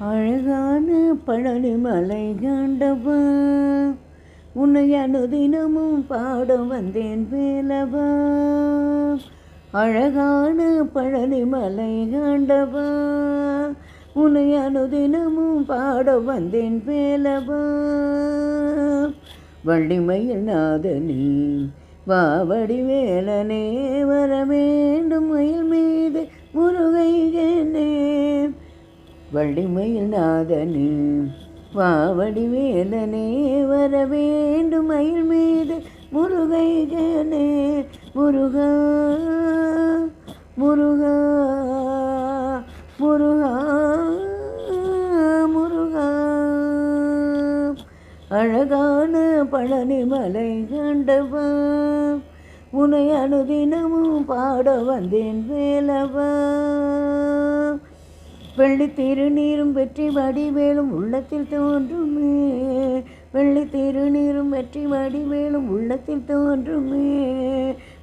அழகான பழனிமலை கண்டவா, உன்னை அனுதினமும் பாட வந்தேன் வேலவா. அழகான பழனிமலை கண்டவா, உன்னை அனுதினமும் பாட வந்தேன் வேலவா. வள்ளிமயில் நாதனே வாவடி வேலனே, வர வேண்டும் மயில் மீது முருகையனே. வள்ளிமயில் நாதனே வாவடி வேலனே, வர வேண்டும் மயில் மீது முருகையனே. முருகா முருகா முருகா முருகா. அழகான பழனிமலை கண்டவா, உன்னை அனுதினமும் பாட வந்தேன் வேலவா. வெள்ளி திருநீரும் வெற்றி வடிவேலும் உள்ளத்தில் தோன்றுமே, வெள்ளி திருநீரும் வெற்றி வடிவேலும் உள்ளத்தில் தோன்றுமே.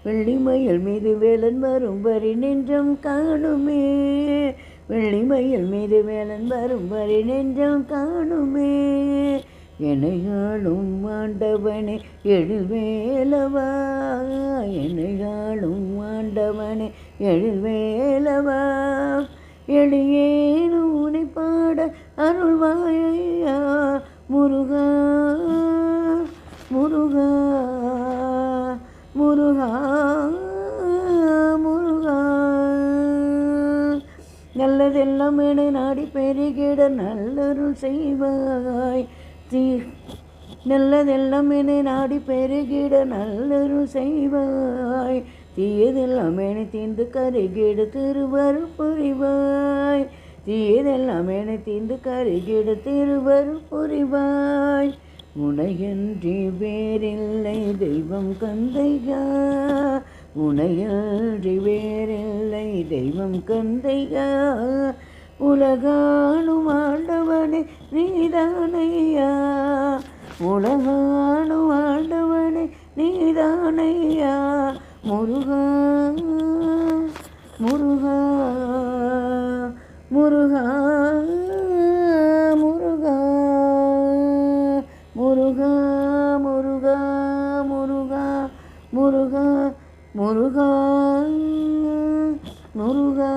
வெள்ளிமயில் மீது வேலன் வரும் வரி நெஞ்சம் காணுமே, வெள்ளிமயில் மீது வேலன் வரும் வரி நெஞ்சம் காணுமே. என்னையாளும் ஆண்டவனே எழில் வேலவா, என்னையாளும் ஆண்டவனே எழில் வேலவா. எளியேனும் உனை பாட அருள்வாயா முருகா முருகா முருகா முருகா. நல்லதெல்லாம் என நாடி பெருகிட நல்லருள் செய்வாய், நல்லதெல்லாம் என நாடி பெருகிட நல்லருள் செய்வாய். தீயதெல்லாம் என தீர்ந்து கருகிடு திருவருள் புரிவாய், தீயதெல்லாம் என தீர்ந்து கருகிடு திருவருள் புரிவாய். உனையன்றி வேறில்லை தெய்வம் கந்தையா, உனையன்றி வேறில்லை தெய்வம் கந்தையா. உலகானும் ஆண்டவனே நீதானையா, உலகானும் ஆண்டவனே நீதானையா. முருகா முருகா முருகா முருகா முருகா முருகா முருகா முருகா முருகா முருகா.